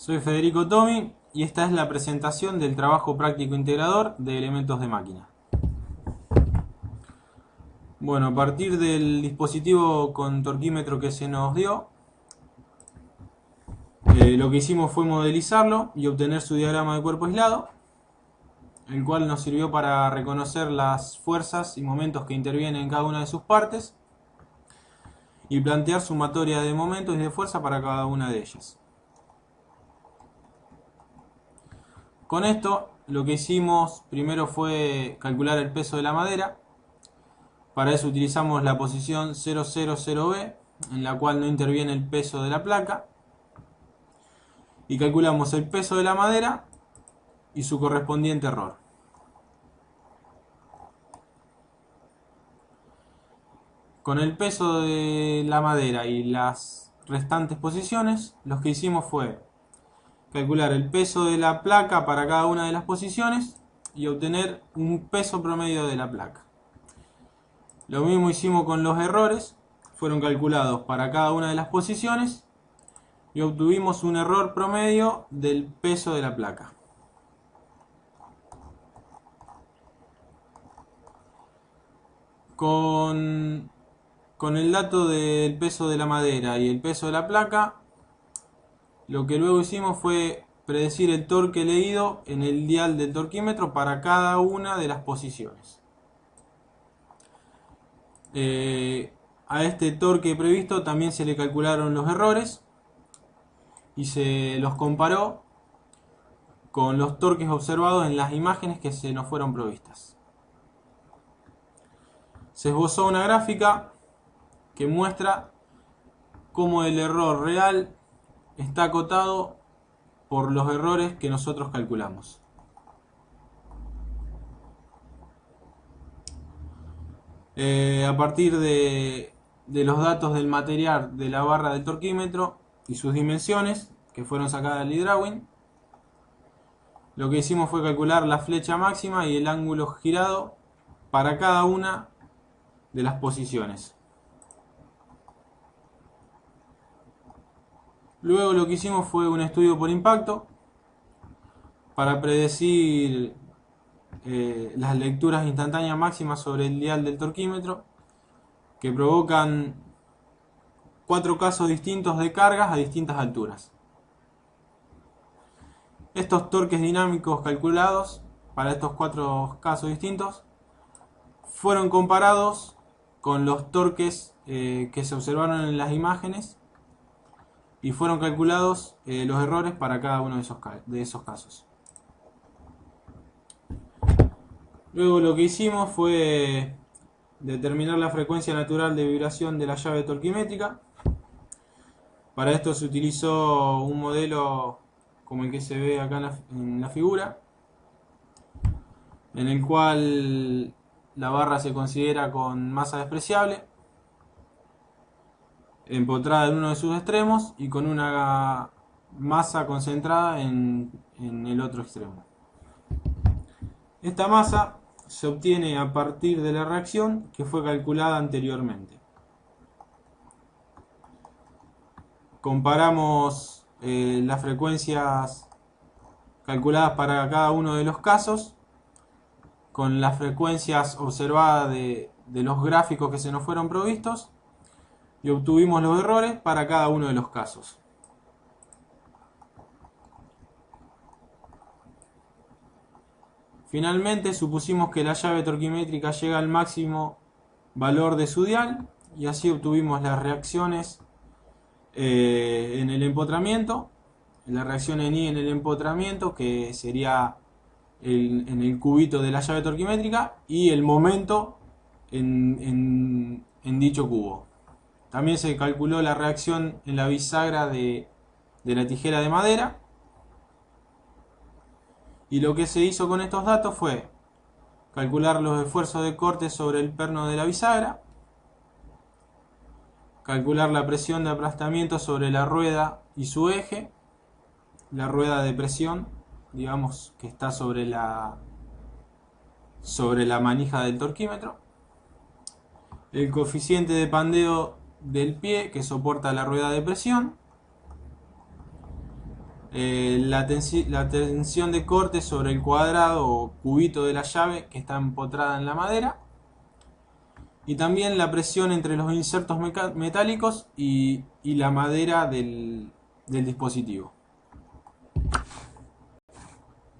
Soy Federico Tomi y esta es la presentación del trabajo práctico integrador de elementos de máquina. Bueno, a partir del dispositivo con torquímetro que se nos dio, lo que hicimos fue modelizarlo y obtener su diagrama de cuerpo aislado, el cual nos sirvió para reconocer las fuerzas y momentos que intervienen en cada una de sus partes y plantear sumatoria de momentos y de fuerza para cada una de ellas. Con esto lo que hicimos primero fue calcular el peso de la madera. Para eso utilizamos la posición 000B, en la cual no interviene el peso de la placa, y calculamos el peso de la madera y su correspondiente error. Con el peso de la madera y las restantes posiciones, lo que hicimos fue calcular el peso de la placa para cada una de las posiciones y obtener un peso promedio de la placa. Lo mismo hicimos con los errores, fueron calculados para cada una de las posiciones y obtuvimos un error promedio del peso de la placa. Con el dato del peso de la madera y el peso de la placa, lo que luego hicimos fue predecir el torque leído en el dial del torquímetro para cada una de las posiciones. A este torque previsto también se le calcularon los errores y se los comparó con los torques observados en las imágenes que se nos fueron provistas. Se esbozó una gráfica que muestra cómo el error real está acotado por los errores que nosotros calculamos. A partir de los datos del material de la barra del torquímetro y sus dimensiones, que fueron sacadas del E-Drawing, lo que hicimos fue calcular la flecha máxima y el ángulo girado para cada una de las posiciones. Luego lo que hicimos fue un estudio por impacto para predecir las lecturas instantáneas máximas sobre el dial del torquímetro, que provocan 4 casos distintos de cargas a distintas alturas. Estos torques dinámicos calculados para estos 4 casos distintos fueron comparados con los torques que se observaron en las imágenes y fueron calculados los errores para cada uno de esos casos. Luego lo que hicimos fue determinar la frecuencia natural de vibración de la llave torquimétrica. Para esto se utilizó un modelo como el que se ve acá en la figura, en el cual la barra se considera con masa despreciable, empotrada en uno de sus extremos y con una masa concentrada en el otro extremo. Esta masa se obtiene a partir de la reacción que fue calculada anteriormente. Comparamos las frecuencias calculadas para cada uno de los casos con las frecuencias observadas de los gráficos que se nos fueron provistos y obtuvimos los errores para cada uno de los casos. Finalmente supusimos que la llave torquimétrica llega al máximo valor de su dial y así obtuvimos las reacciones en el empotramiento, la reacción en I en el empotramiento, que sería en el cubito de la llave torquimétrica, y el momento en dicho cubo. También se calculó la reacción en la bisagra de la tijera de madera. Y lo que se hizo con estos datos fue calcular los esfuerzos de corte sobre el perno de la bisagra, calcular la presión de aplastamiento sobre la rueda y su eje, la rueda de presión, digamos, que está sobre la manija del torquímetro, el coeficiente de pandeo del pie que soporta la rueda de presión, la tensión de corte sobre el cuadrado o cubito de la llave que está empotrada en la madera, y también la presión entre los insertos metálicos y la madera del dispositivo.